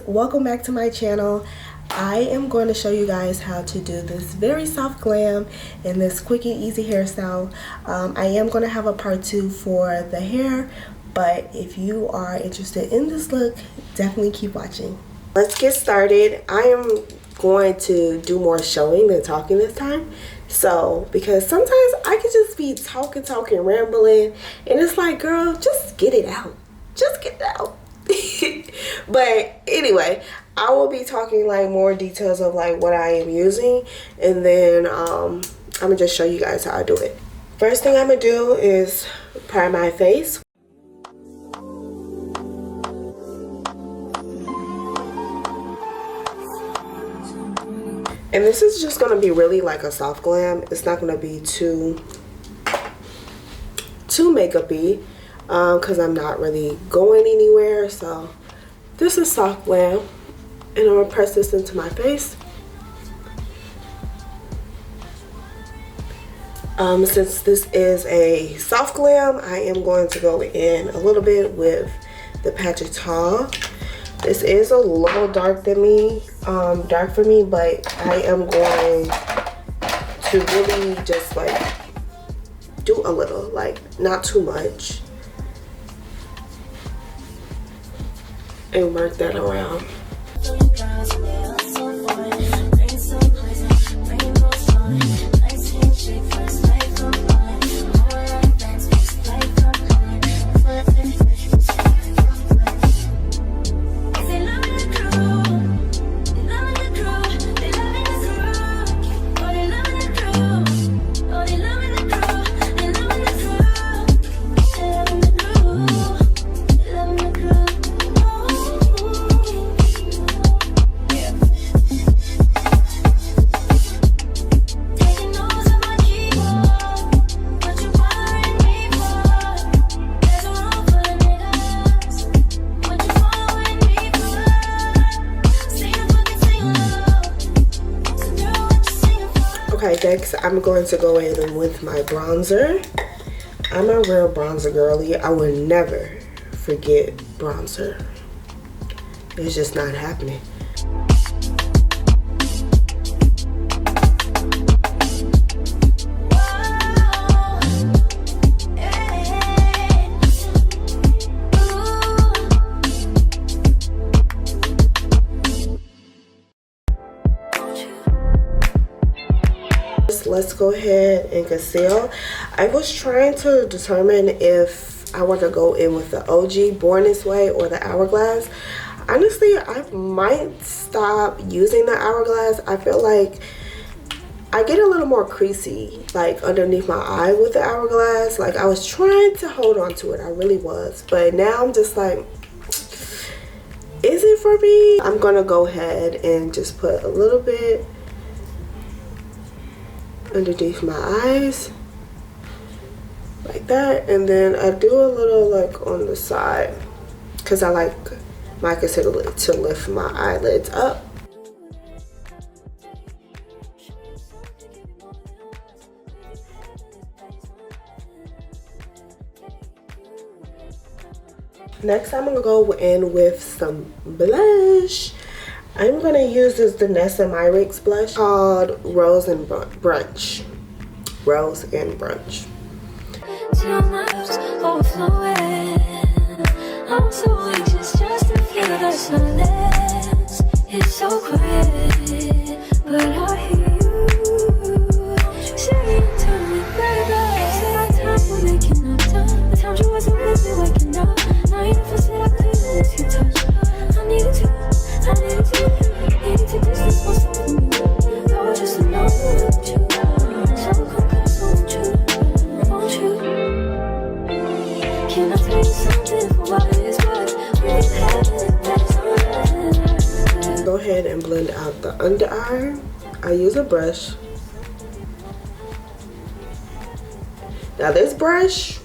welcome back to my channel. I am going to show you guys how to do this very soft glam in this quick and easy hairstyle. I am going to have a part 2 for the hair, but if you are interested in this look, definitely keep watching. Let's get started. I am going to do more showing than talking this time. So, because sometimes I can just be talking, rambling, and it's like, girl, just get it out. Just get it out. But anyway, I will be talking like more details of like what I am using, and then I'm gonna just show you guys how I do it. First thing I'm gonna do is prime my face. And this is just gonna be really like a soft glam. It's not gonna be too makeup-y because I'm not really going anywhere. So this is soft glam, and I'm gonna press this into my face. Since this is a soft glam, I am going to go in a little bit with the Patch of Tall. This is a little dark for me, but I am going to really just like do a little, like not too much, and work that around. Okay, next I'm going to go in with my bronzer. I'm a real bronzer girly. I would never forget bronzer. It's just not happening. Let's go ahead and conceal. I was trying to determine if I want to go in with the OG Born This Way or the Hourglass. Honestly, I might stop using the Hourglass. I feel like I get a little more creasy like underneath my eye with the Hourglass. Like I was trying to hold on to it, I really was, but now I'm just like, is it for me? I'm gonna go ahead and just put a little bit underneath my eyes like that, and then I do a little like on the side because I like my concealer to lift my eyelids up. Next I'm gonna go in with some blush. I'm gonna use this Danessa Myricks blush called Rose and Brunch. Rose and Brunch. I'm so anxious just to feel the silence. It's so quiet, but I hear you saying to me, baby, said our time we're making up time. The times you wasn't really waking up. Now you never said I couldn't let you touch. I needed to. I needed to distance myself from you. I was just alone without you. So come close, won't you? Won't you? Can I tell you something for what it is worth? We have it, that's all. Go ahead and blend out the under eye. I use a brush. Now this brush,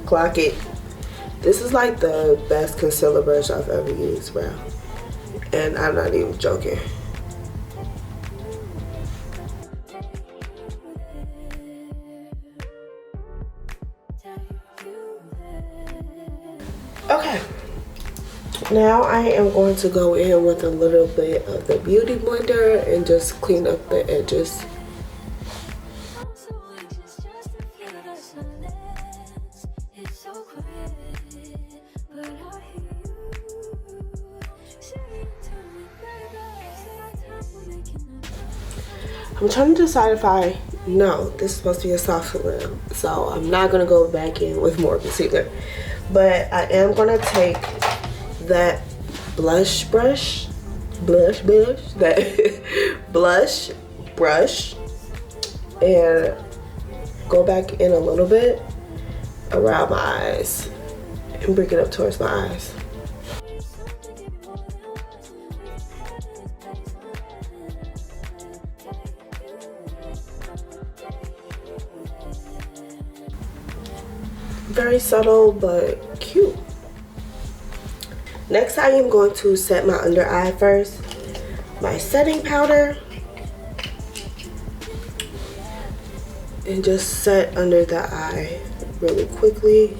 clock it. This is like the best concealer brush I've ever used, bro. And I'm not even joking. Okay. Now I am going to go in with a little bit of the beauty blender and just clean up the edges. I'm trying to decide if no, this is supposed to be a soft lip, so I'm not gonna go back in with more concealer. But I am gonna take that blush brush, that blush brush, and go back in a little bit around my eyes and bring it up towards my eyes. Very subtle but cute. Next, I am going to set my under eye first. My setting powder, and just set under the eye really quickly.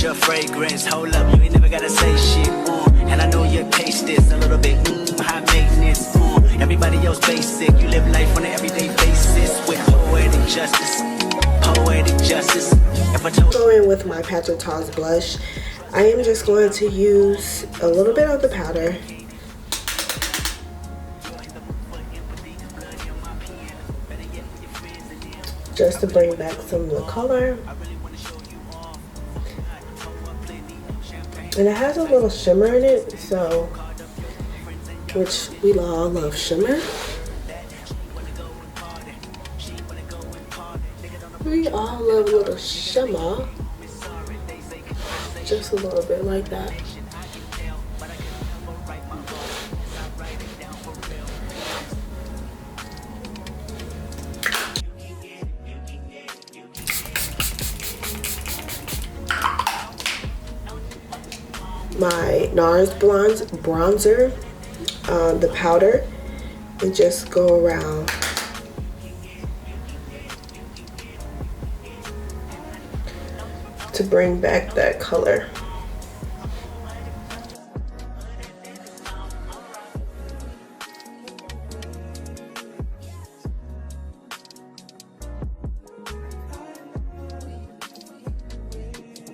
Your fragrance, hold up, you ain't never gotta say shit, and I know your taste is a little bit, high maintenance, everybody else basic, you live life on an everyday basis, with poetic justice, if I told Go in with my Patch of Tars blush. I am just going to use a little bit of the powder, just to bring back some of the color. And it has a little shimmer in it, so, which we all love shimmer. We all love a little shimmer. Just a little bit like that. My NARS bronzer, the powder, and just go around to bring back that color.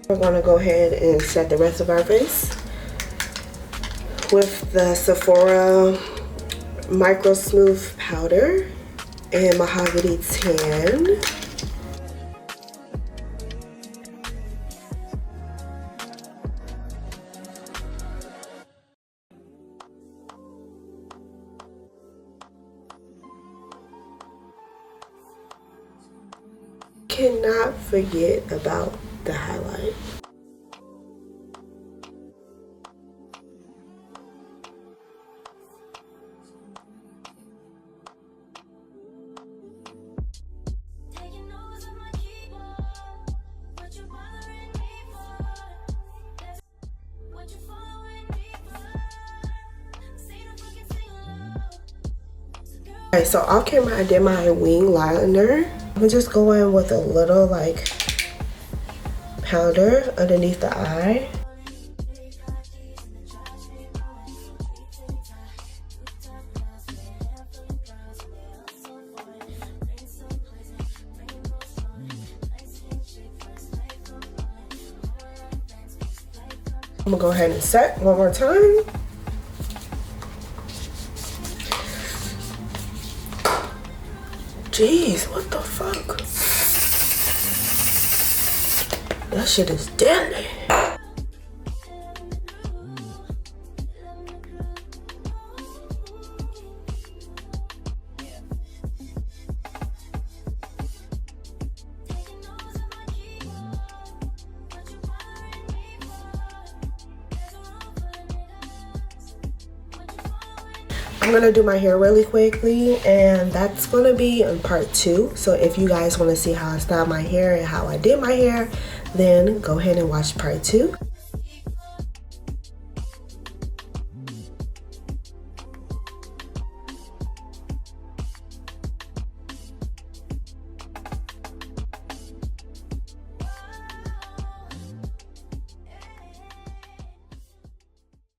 We're gonna go ahead and set the rest of our face with the Sephora Micro Smooth Powder and Mahogany Tan. Cannot forget about the highlight. Alright, so off camera I did my wing liner. I'm just going with a little like powder underneath the eye. I'm gonna go ahead and set one more time. Jeez, what the fuck? That shit is deadly. I'm gonna do my hair really quickly, and that's gonna be in part 2. So if you guys want to see how I styled my hair and how I did my hair, then go ahead and watch part 2.